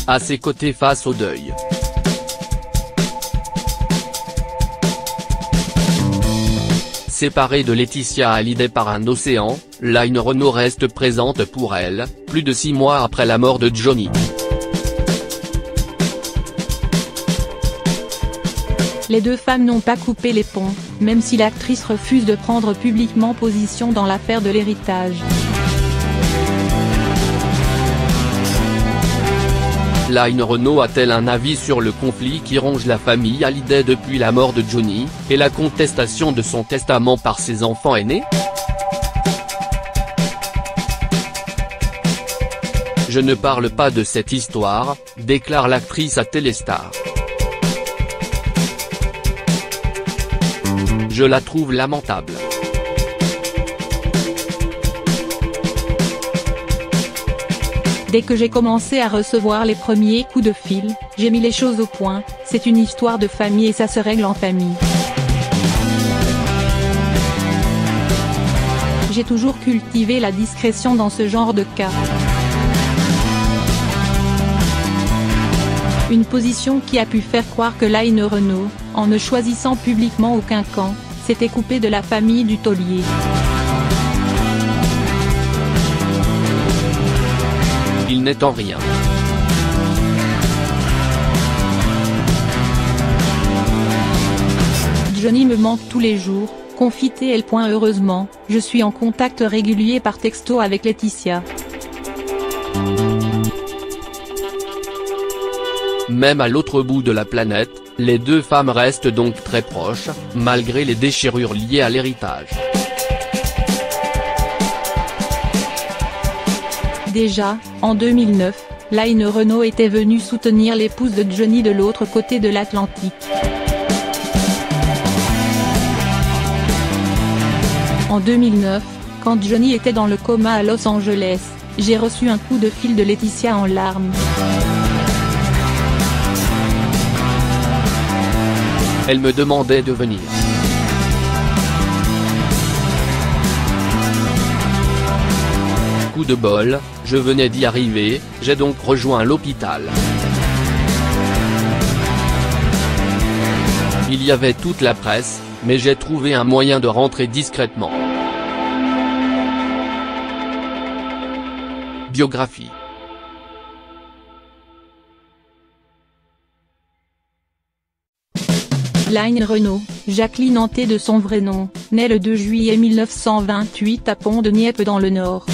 à ses côtés face au deuil. Séparée de Laetitia Hallyday par un océan, Line Renaud reste présente pour elle, plus de 6 mois après la mort de Johnny. Les deux femmes n'ont pas coupé les ponts, même si l'actrice refuse de prendre publiquement position dans l'affaire de l'héritage. Line Renaud a-t-elle un avis sur le conflit qui ronge la famille Hallyday depuis la mort de Johnny, et la contestation de son testament par ses enfants aînés? Je ne parle pas de cette histoire, déclare l'actrice à Téléstar. Je la trouve lamentable. Dès que j'ai commencé à recevoir les premiers coups de fil, j'ai mis les choses au point, c'est une histoire de famille et ça se règle en famille. J'ai toujours cultivé la discrétion dans ce genre de cas. Une position qui a pu faire croire que Line Renaud, en ne choisissant publiquement aucun camp, s'était coupée de la famille du taulier. Il n'est en rien. Johnny me manque tous les jours, confie TL. Heureusement, je suis en contact régulier par texto avec Laetitia. Même à l'autre bout de la planète, les deux femmes restent donc très proches, malgré les déchirures liées à l'héritage. Déjà, en 2009, Line Renaud était venue soutenir l'épouse de Johnny de l'autre côté de l'Atlantique. En 2009, quand Johnny était dans le coma à Los Angeles, j'ai reçu un coup de fil de Laetitia en larmes. Elle me demandait de venir. Coup de bol, je venais d'y arriver, j'ai donc rejoint l'hôpital. Il y avait toute la presse, mais j'ai trouvé un moyen de rentrer discrètement. Biographie. Line Renaud, Jacqueline Hanté de son vrai nom, née le 2 juillet 1928 à Pont-de-Nieppe dans le Nord.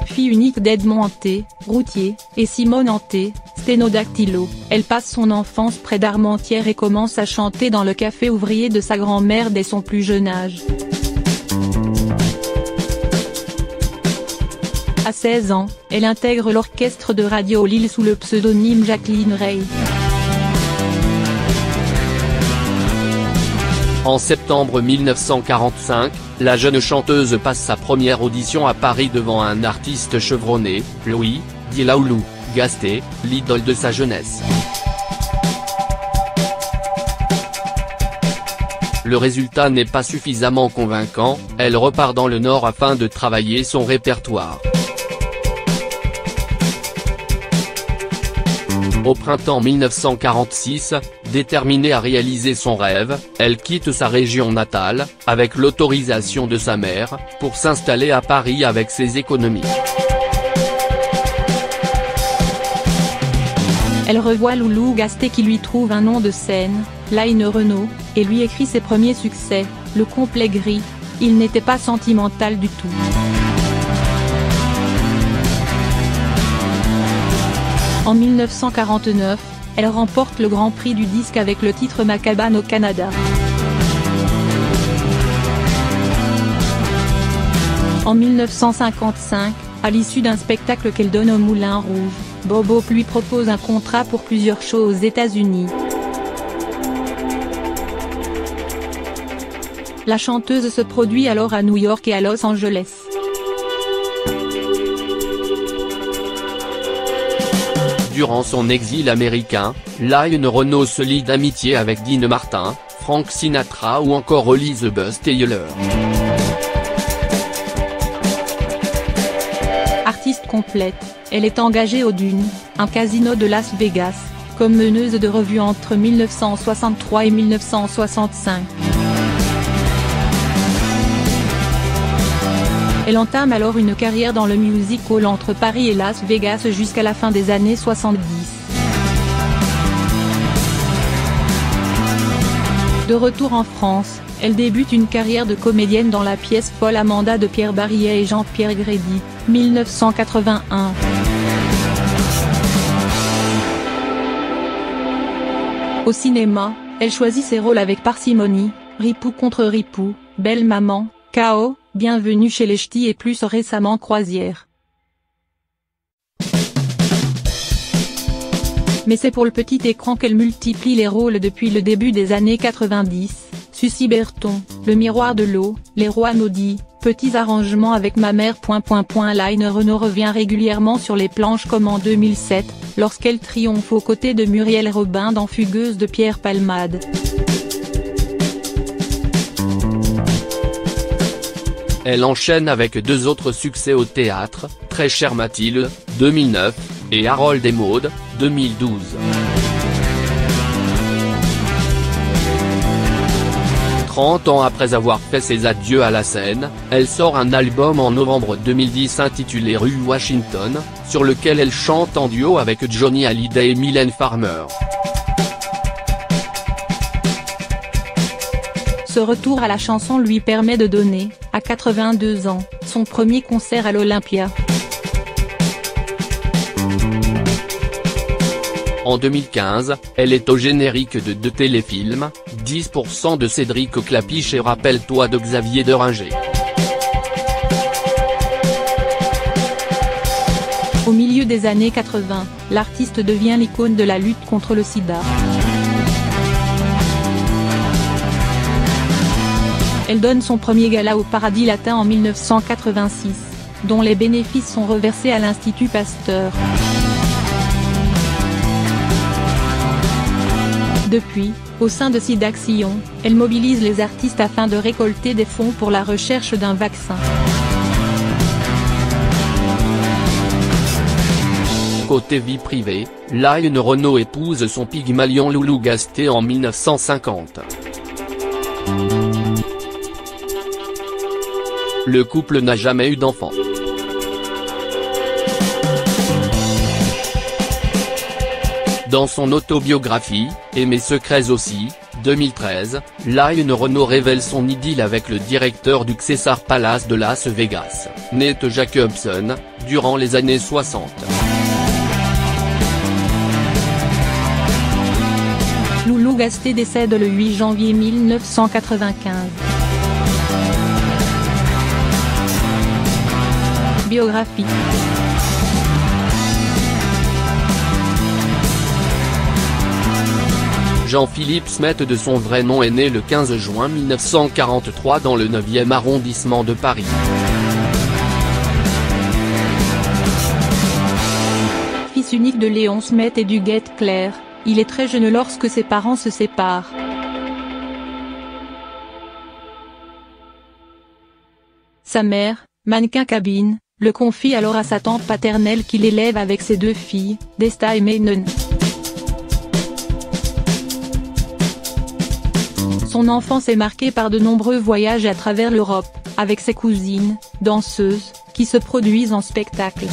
Fille unique d'Edmond Hanté, routier, et Simone Hanté, sténodactylo, elle passe son enfance près d'Armentières et commence à chanter dans le café ouvrier de sa grand-mère dès son plus jeune âge. À 16 ans, elle intègre l'orchestre de Radio Lille sous le pseudonyme Jacqueline Ray. En septembre 1945, la jeune chanteuse passe sa première audition à Paris devant un artiste chevronné, Louis, dit Loulou Gasté, l'idole de sa jeunesse. Le résultat n'est pas suffisamment convaincant, elle repart dans le Nord afin de travailler son répertoire. Au printemps 1946, déterminée à réaliser son rêve, elle quitte sa région natale, avec l'autorisation de sa mère, pour s'installer à Paris avec ses économies. Elle revoit Loulou Gasté qui lui trouve un nom de scène, Line Renaud, et lui écrit ses premiers succès, Le complet gris. Il n'était pas sentimental du tout. En 1949, elle remporte le Grand Prix du disque avec le titre Ma cabane au Canada. En 1955, à l'issue d'un spectacle qu'elle donne au Moulin Rouge, Bob Hope lui propose un contrat pour plusieurs shows aux États-Unis. La chanteuse se produit alors à New York et à Los Angeles. Durant son exil américain, Line Renaud se lie d'amitié avec Dean Martin, Frank Sinatra ou encore Elizabeth Taylor. complète, elle est engagée au Dunes, un casino de Las Vegas, comme meneuse de revue entre 1963 et 1965. Elle entame alors une carrière dans le music hall entre Paris et Las Vegas jusqu'à la fin des années 70. De retour en France, elle débute une carrière de comédienne dans la pièce Folle Amanda de Pierre Barillet et Jean-Pierre Grédy, 1981. Au cinéma, elle choisit ses rôles avec parcimonie, Ripou contre Ripou, Belle Maman, K.O., Bienvenue chez les Ch'tis et plus récemment Croisière. Mais c'est pour le petit écran qu'elle multiplie les rôles depuis le début des années 90, Sucy Berton, Le Miroir de l'eau, Les Rois maudits, Petits arrangements avec ma mère. Line Renaud revient régulièrement sur les planches comme en 2007, lorsqu'elle triomphe aux côtés de Muriel Robin dans Fugueuse de Pierre Palmade. Elle enchaîne avec deux autres succès au théâtre, Très chère Mathilde, 2009, et Harold et Maude, 2012. Trente ans après avoir fait ses adieux à la scène, elle sort un album en novembre 2010 intitulé Rue Washington, sur lequel elle chante en duo avec Johnny Hallyday et Mylène Farmer. Ce retour à la chanson lui permet de donner, à 82 ans, son premier concert à l'Olympia. En 2015, elle est au générique de deux téléfilms, 10% de Cédric Clapiche et Rappelle-toi de Xavier Deringer. Au milieu des années 80, l'artiste devient l'icône de la lutte contre le sida. Elle donne son premier gala au Paradis Latin en 1986, dont les bénéfices sont reversés à l'Institut Pasteur. Depuis, au sein de SIDAction, elle mobilise les artistes afin de récolter des fonds pour la recherche d'un vaccin. Côté vie privée, Line Renaud épouse son Pygmalion Loulou Gasté en 1950. Le couple n'a jamais eu d'enfant. Dans son autobiographie, Et mes secrets aussi, 2013, Line Renaud révèle son idylle avec le directeur du Caesars Palace de Las Vegas, Nate Jacobson, durant les années 60. Loulou Gasté décède le 8 janvier 1995. Biographie. Jean-Philippe Smet de son vrai nom est né le 15 juin 1943 dans le 9e arrondissement de Paris. Fils unique de Léon Smet et d'Huguette Claire, il est très jeune lorsque ses parents se séparent. Sa mère, mannequin cabine, le confie alors à sa tante paternelle qui l'élève avec ses deux filles, Desta et Maynon. Son enfance est marquée par de nombreux voyages à travers l'Europe, avec ses cousines, danseuses, qui se produisent en spectacle.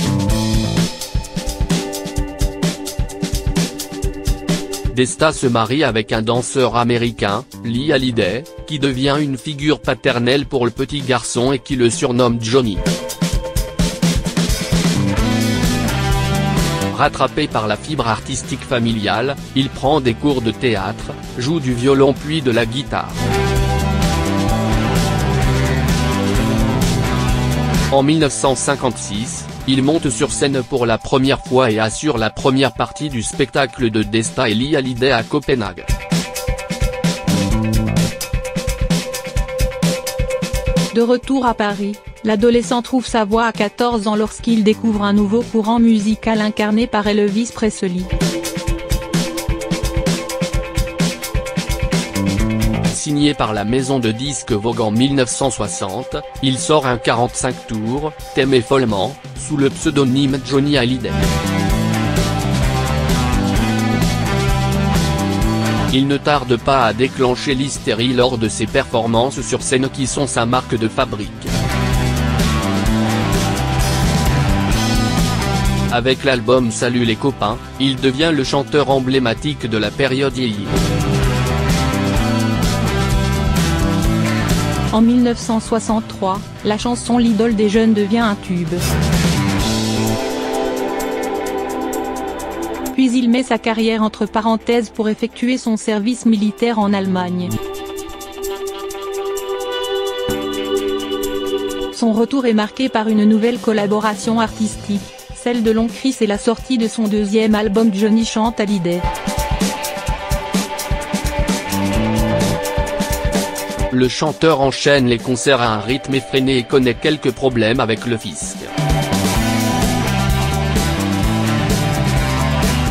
Desta se marie avec un danseur américain, Lee Hallyday, qui devient une figure paternelle pour le petit garçon et qui le surnomme Johnny. Rattrapé par la fibre artistique familiale, il prend des cours de théâtre, joue du violon puis de la guitare. En 1956, il monte sur scène pour la première fois et assure la première partie du spectacle de Desta et Lee Hallyday à Copenhague. De retour à Paris, l'adolescent trouve sa voie à 14 ans lorsqu'il découvre un nouveau courant musical incarné par Elvis Presley. signé par la maison de disques Vogue en 1960, il sort un 45 tours, T'aimer follement, sous le pseudonyme Johnny Hallyday. Il ne tarde pas à déclencher l'hystérie lors de ses performances sur scène qui sont sa marque de fabrique. Avec l'album Salut les copains, il devient le chanteur emblématique de la période yéyé. En 1963, la chanson L'idole des jeunes devient un tube. Puis il met sa carrière entre parenthèses pour effectuer son service militaire en Allemagne. Son retour est marqué par une nouvelle collaboration artistique, celle de Long Chris et la sortie de son deuxième album Johnny chante Hallyday. Le chanteur enchaîne les concerts à un rythme effréné et connaît quelques problèmes avec le fisc.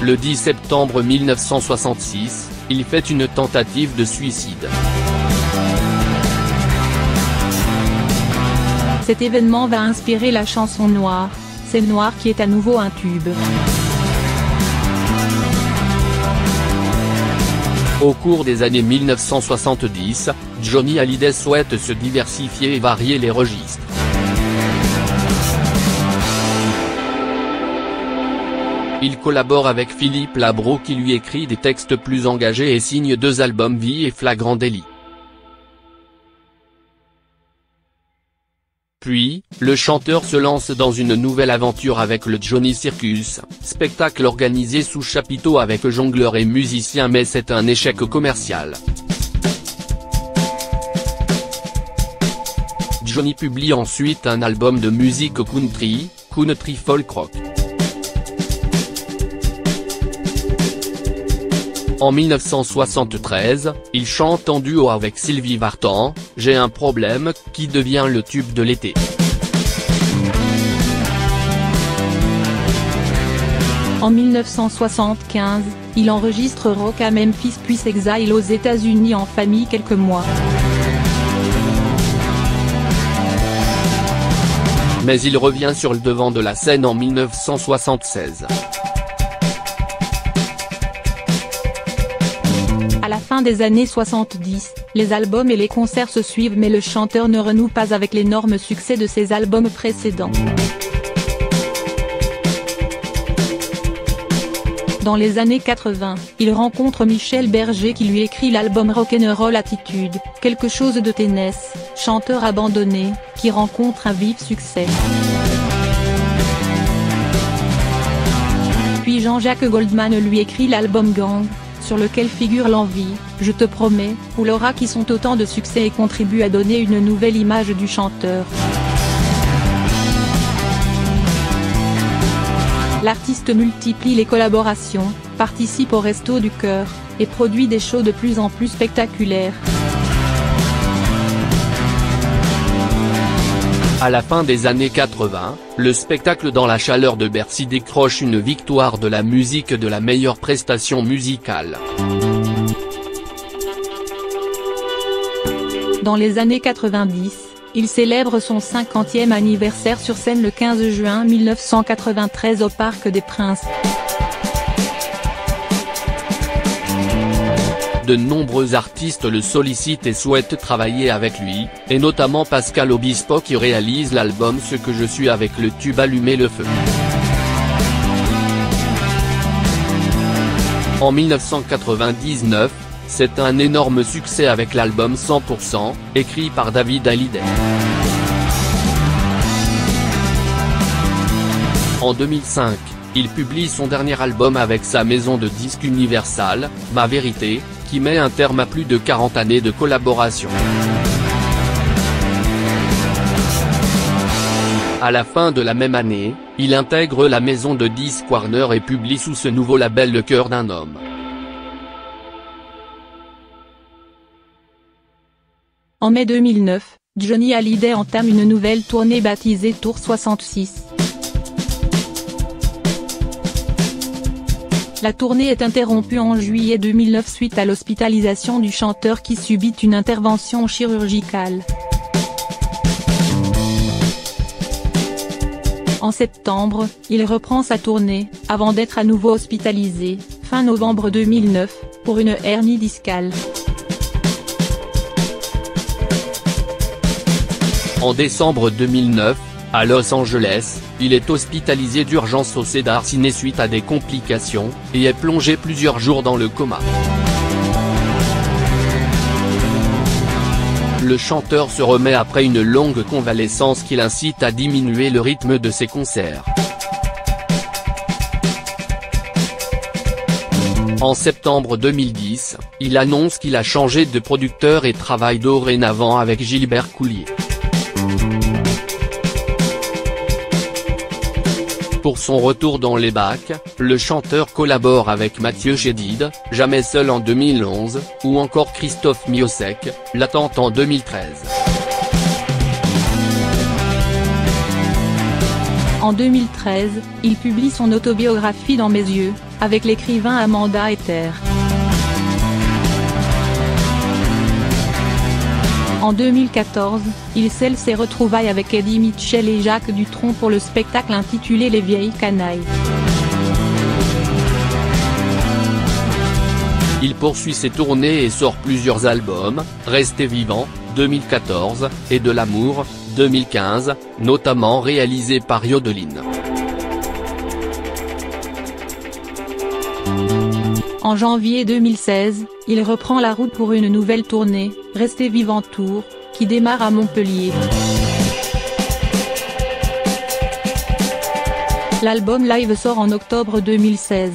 Le 10 septembre 1966, il fait une tentative de suicide. Cet événement va inspirer la chanson Noir, c'est Noir qui est à nouveau un tube. Au cours des années 1970, Johnny Hallyday souhaite se diversifier et varier les registres. Il collabore avec Philippe Labro qui lui écrit des textes plus engagés et signe 2 albums Vie et Flagrant délit. Puis, le chanteur se lance dans une nouvelle aventure avec le Johnny Circus, spectacle organisé sous chapiteau avec jongleurs et musiciens, mais c'est un échec commercial. Johnny publie ensuite un album de musique country, Country Folk Rock. En 1973, il chante en duo avec Sylvie Vartan, J'ai un problème, qui devient le tube de l'été. En 1975, il enregistre Rock à Memphis puis s'exile aux États-Unis en famille quelques mois. Mais il revient sur le devant de la scène en 1976. À la fin des années 70, les albums et les concerts se suivent mais le chanteur ne renoue pas avec l'énorme succès de ses albums précédents. Dans les années 80, il rencontre Michel Berger qui lui écrit l'album Rock'n'Roll Attitude, quelque chose de Ténès, chanteur abandonné, qui rencontre un vif succès. Puis Jean-Jacques Goldman lui écrit l'album Gang, sur lequel figure L'Envie, Je te promets, ou Laura qui sont autant de succès et contribuent à donner une nouvelle image du chanteur. L'artiste multiplie les collaborations, participe au Resto du Cœur, et produit des shows de plus en plus spectaculaires. À la fin des années 80, le spectacle dans la chaleur de Bercy décroche une victoire de la musique de la meilleure prestation musicale. Dans les années 90, il célèbre son 50e anniversaire sur scène le 15 juin 1993 au Parc des Princes. De nombreux artistes le sollicitent et souhaitent travailler avec lui, et notamment Pascal Obispo qui réalise l'album Ce que je suis avec le tube Allumer le feu. En 1999, c'est un énorme succès avec l'album 100%, écrit par David Hallyday. En 2005, il publie son dernier album avec sa maison de disques Universal, Ma Vérité, qui met un terme à plus de 40 années de collaboration. À la fin de la même année, il intègre la maison de disques Warner et publie sous ce nouveau label Le Cœur d'un homme. En mai 2009, Johnny Hallyday entame une nouvelle tournée baptisée Tour 66. La tournée est interrompue en juillet 2009 suite à l'hospitalisation du chanteur qui subit une intervention chirurgicale. En septembre, il reprend sa tournée, avant d'être à nouveau hospitalisé, fin novembre 2009, pour une hernie discale. En décembre 2009, à Los Angeles, il est hospitalisé d'urgence au Cedar Sinai suite à des complications, et est plongé plusieurs jours dans le coma. Le chanteur se remet après une longue convalescence qui l'incite à diminuer le rythme de ses concerts. En septembre 2010, il annonce qu'il a changé de producteur et travaille dorénavant avec Gilbert Coulier. Pour son retour dans les bacs, le chanteur collabore avec Mathieu Chédid, Jamais seul en 2011, ou encore Christophe Miossec, L'attente en 2013. En 2013, il publie son autobiographie Dans mes yeux, avec l'écrivain Amanda Ether. En 2014, il scelle ses retrouvailles avec Eddie Mitchell et Jacques Dutronc pour le spectacle intitulé Les vieilles canailles. Il poursuit ses tournées et sort plusieurs albums, Restez vivant, 2014, et De l'amour, 2015, notamment réalisés par Yodeline. En janvier 2016, il reprend la route pour une nouvelle tournée, Restez vivant Tour, qui démarre à Montpellier. L'album live sort en octobre 2016.